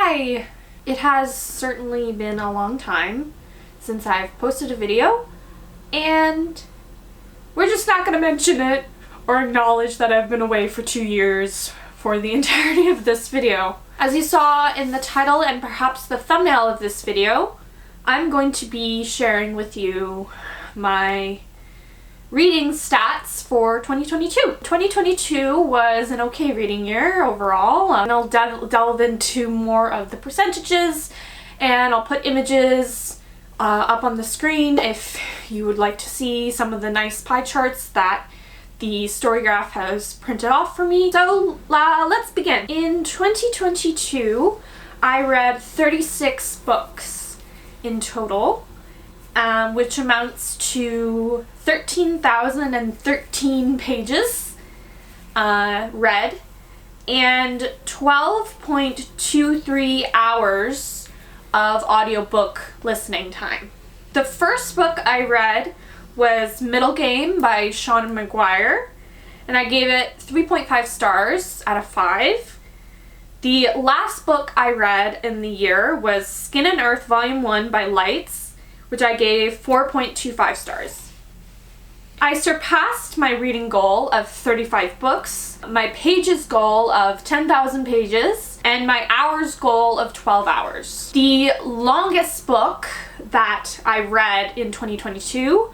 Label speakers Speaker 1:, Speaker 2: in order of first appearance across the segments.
Speaker 1: Hi! It has certainly been a long time since I've posted a video, and we're just not going to mention it or acknowledge that I've been away for 2 years for the entirety of this video. As you saw in the title and perhaps the thumbnail of this video, I'm going to be sharing with you my reading stats for 2022. 2022 was an okay reading year overall. I'll delve into more of the percentages, and I'll put images up on the screen if you would like to see some of the nice pie charts that the Storygraph has printed off for me. So let's begin. In 2022, I read 36 books in total, which amounts to 13,013 pages read and 12.23 hours of audiobook listening time. The first book I read was Middle Game by Sean McGuire, and I gave it 3.5 stars out of 5. The last book I read in the year was Skin and Earth Volume 1 by Lights, which I gave 4.25 stars. I surpassed my reading goal of 35 books, my pages goal of 10,000 pages, and my hours goal of 12 hours. The longest book that I read in 2022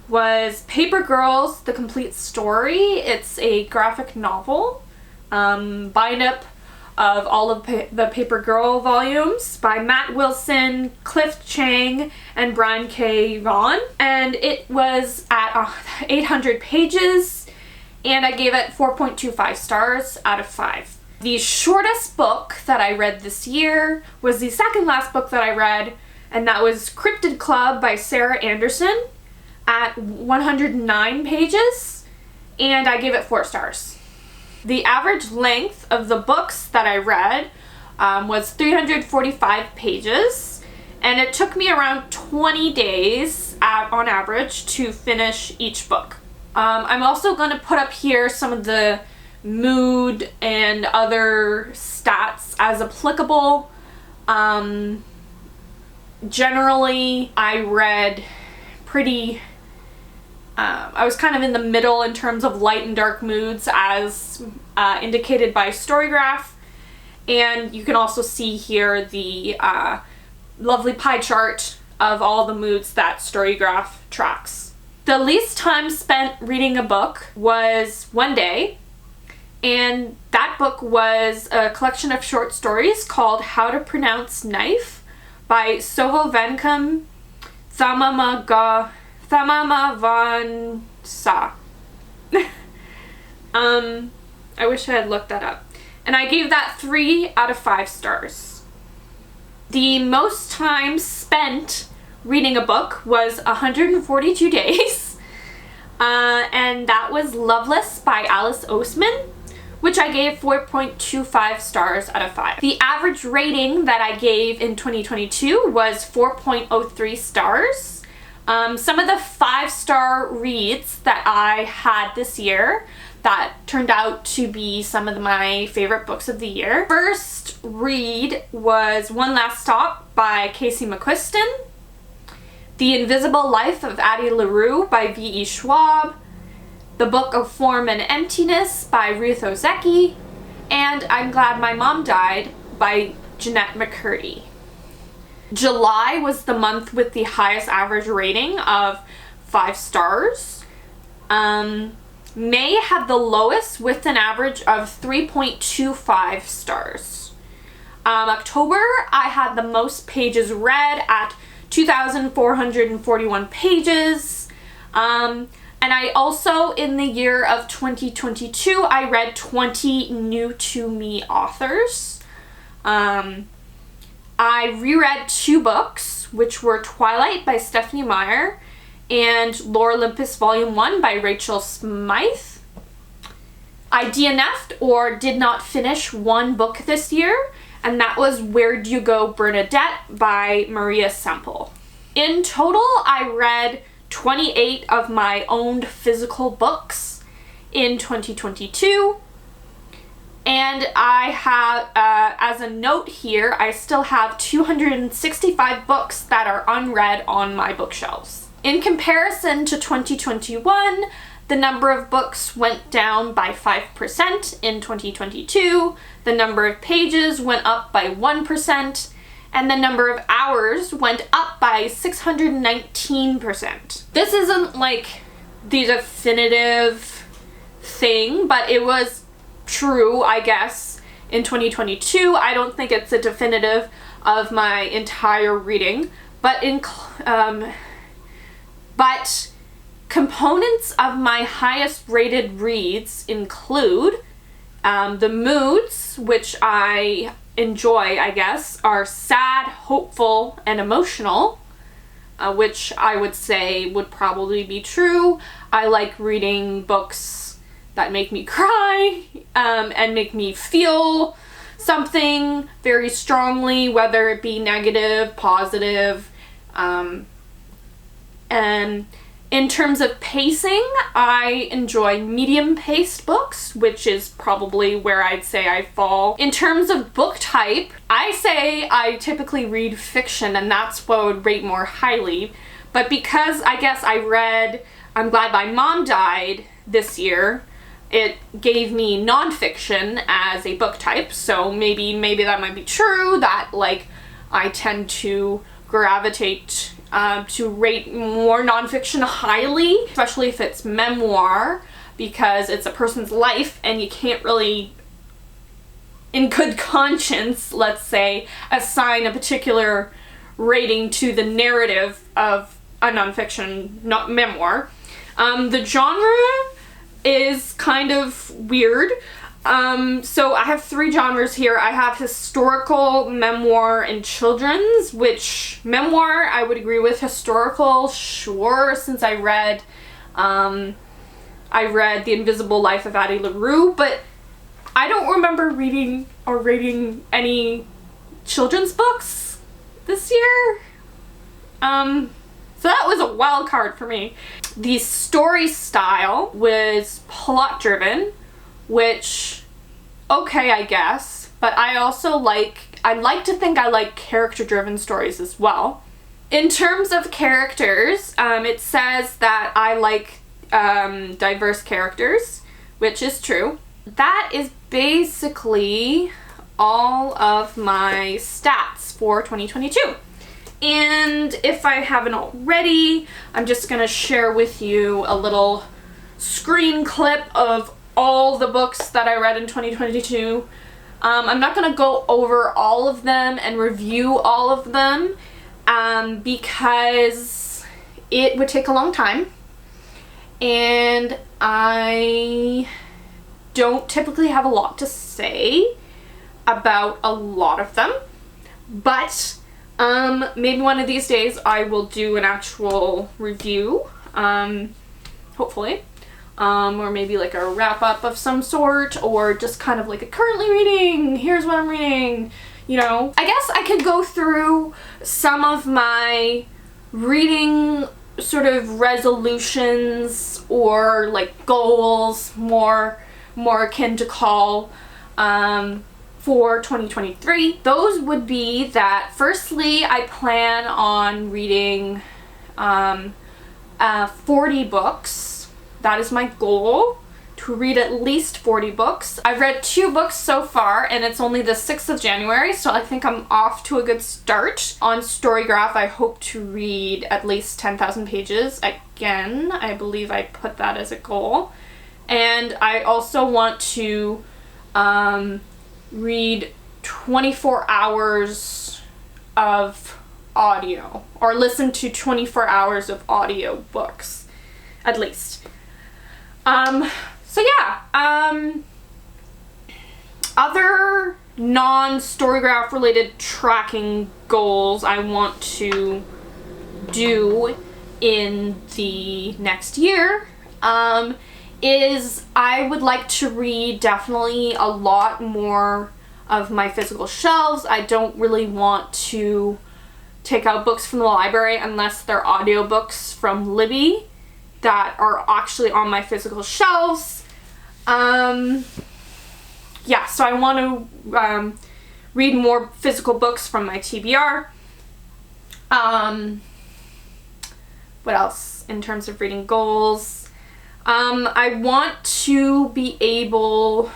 Speaker 1: was Paper Girls: The Complete Story. It's a graphic novel, bind-up of all of the Paper Girl volumes by Matt Wilson, Cliff Chang, and Brian K. Vaughan. And it was at 800 pages, and I gave it 4.25 stars out of 5. The shortest book that I read this year was the second last book that I read, and that was Cryptid Club by Sarah Anderson at 109 pages, and I gave it 4 stars. The average length of the books that I read was 345 pages, and it took me around 20 days on average to finish each book. I'm also going to put up here some of the mood and other stats as applicable. Generally, I read pretty I was kind of in the middle in terms of light and dark moods as indicated by Storygraph, and you can also see here the lovely pie chart of all the moods that Storygraph tracks. The least time spent reading a book was 1 day, and that book was a collection of short stories called How to Pronounce Knife by Sovo Venkum Thamamavansa. I wish I had looked that up. And I gave that 3 out of 5 stars. The most time spent reading a book was 142 days. And that was Loveless by Alice Oseman, which I gave 4.25 stars out of 5. The average rating that I gave in 2022 was 4.03 stars. Some of the 5-star reads that I had this year that turned out to be some of my favorite books of the year. First read was One Last Stop by Casey McQuiston, The Invisible Life of Addie LaRue by V.E. Schwab, The Book of Form and Emptiness by Ruth Ozeki, and I'm Glad My Mom Died by Jeanette McCurdy. July was the month with the highest average rating of 5 stars. May had the lowest with an average of 3.25 stars. October, I had the most pages read at 2,441 pages. And I also, in the year of 2022, I read 20 new to me authors. I reread 2 books, which were Twilight by Stephanie Meyer and Lore Olympus Volume 1 by Rachel Smythe. I DNF'd or did not finish 1 book this year, and that was Where'd You Go, Bernadette by Maria Semple. In total, I read 28 of my owned physical books in 2022. And I have, as a note here, I still have 265 books that are unread on my bookshelves. In comparison to 2021, the number of books went down by 5% in 2022, the number of pages went up by 1%, and the number of hours went up by 619%. This isn't like the definitive thing, but it was true, I guess, in 2022. I don't think it's a definitive of my entire reading, but components of my highest rated reads include the moods, which I enjoy, I guess, are sad, hopeful, and emotional, which I would say would probably be true. I like reading books that make me cry and make me feel something very strongly, whether it be negative, positive, and in terms of pacing, I enjoy medium-paced books, which is probably where I'd say I fall. In terms of book type, I say I typically read fiction, and that's what I would rate more highly. But because I guess I read I'm Glad My Mom Died this year, it gave me nonfiction as a book type, so maybe that might be true, that like I tend to gravitate to rate more nonfiction highly, especially if it's memoir, because it's a person's life and you can't really, in good conscience, let's say, assign a particular rating to the narrative of a nonfiction, not memoir. The genre is kind of weird. So I have 3 genres here. I have historical, memoir, and children's, which memoir I would agree with. Historical, sure, since I read The Invisible Life of Addie LaRue, but I don't remember reading or rating any children's books this year. So that was a wild card for me. The story style was plot driven, which, okay, I guess, but I also like to think I like character-driven stories as well. In terms of characters, it says that I like diverse characters, which is true. That is basically all of my stats for 2022. And if I haven't already, I'm just gonna share with you a little screen clip of all the books that I read in 2022. I'm not gonna go over all of them and review all of them because it would take a long time, and I don't typically have a lot to say about a lot of them, but maybe one of these days I will do an actual review, hopefully. Or maybe like a wrap-up of some sort, or just kind of like a currently reading, here's what I'm reading, you know. I guess I could go through some of my reading sort of resolutions or like goals, more akin to call, for 2023. Those would be that, firstly, I plan on reading 40 books. That is my goal, to read at least 40 books. I've read 2 books so far, and it's only the 6th of January, so I think I'm off to a good start. On Storygraph, I hope to read at least 10,000 pages. Again, I believe I put that as a goal. And I also want to read 24 hours of audio, or listen to 24 hours of audio books, at least. So yeah, other non-Storygraph related tracking goals I want to do in the next year, is I would like to read definitely a lot more of my physical shelves. I don't really want to take out books from the library unless they're audiobooks from Libby that are actually on my physical shelves. yeah, so I want to read more physical books from my TBR. What else in terms of reading goals? I want to be able,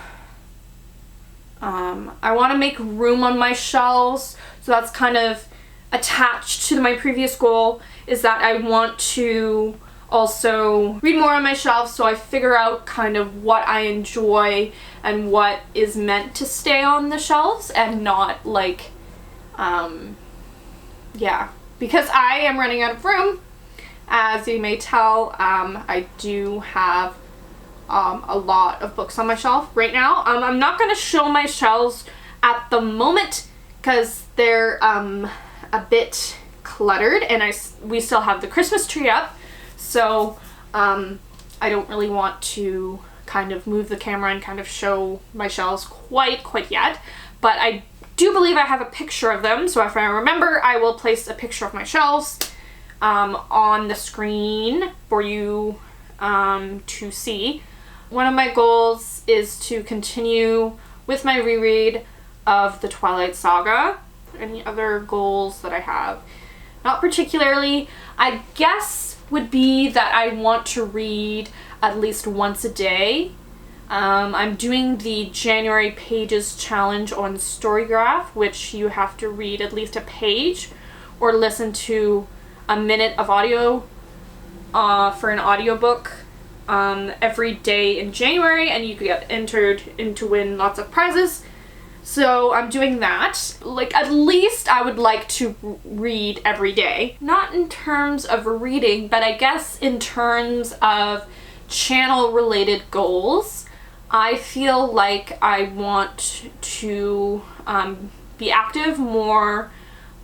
Speaker 1: I want to make room on my shelves, so that's kind of attached to my previous goal, is that I want to also read more on my shelves, so I figure out kind of what I enjoy and what is meant to stay on the shelves and not like, yeah, because I am running out of room. As you may tell, I do have a lot of books on my shelf right now. I'm not going to show my shelves at the moment because they're a bit cluttered, and we still have the Christmas tree up, so I don't really want to kind of move the camera and kind of show my shelves quite yet, but I do believe I have a picture of them, so if I remember, I will place a picture of my shelves on the screen for you to see. One of my goals is to continue with my reread of the Twilight Saga. Any other goals that I have? Not particularly. I guess would be that I want to read at least once a day. I'm doing the January Pages Challenge on Storygraph, which you have to read at least a page or listen to a minute of audio for an audiobook every day in January, and you get entered in to win lots of prizes. So I'm doing that. Like, at least I would like to read every day. Not in terms of reading, but I guess in terms of channel related goals. I feel like I want to be active more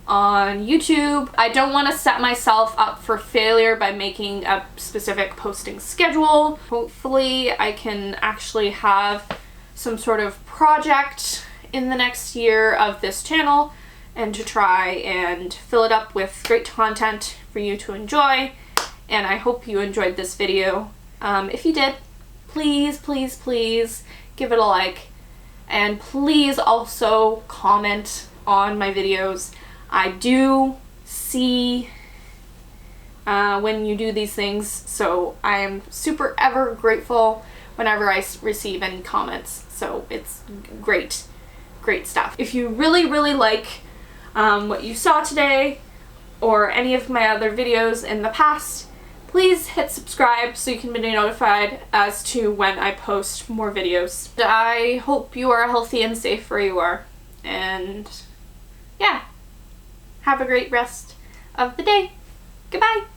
Speaker 1: on YouTube. I don't want to set myself up for failure by making a specific posting schedule. Hopefully I can actually have some sort of project in the next year of this channel and to try and fill it up with great content for you to enjoy. And I hope you enjoyed this video. If you did, please give it a like, and please also comment on my videos. I do see when you do these things, so I am super ever grateful whenever I receive any comments, so it's great stuff. If you really like what you saw today or any of my other videos in the past, please hit subscribe so you can be notified as to when I post more videos. I hope you are healthy and safe where you are, and yeah, have a great rest of the day. Goodbye!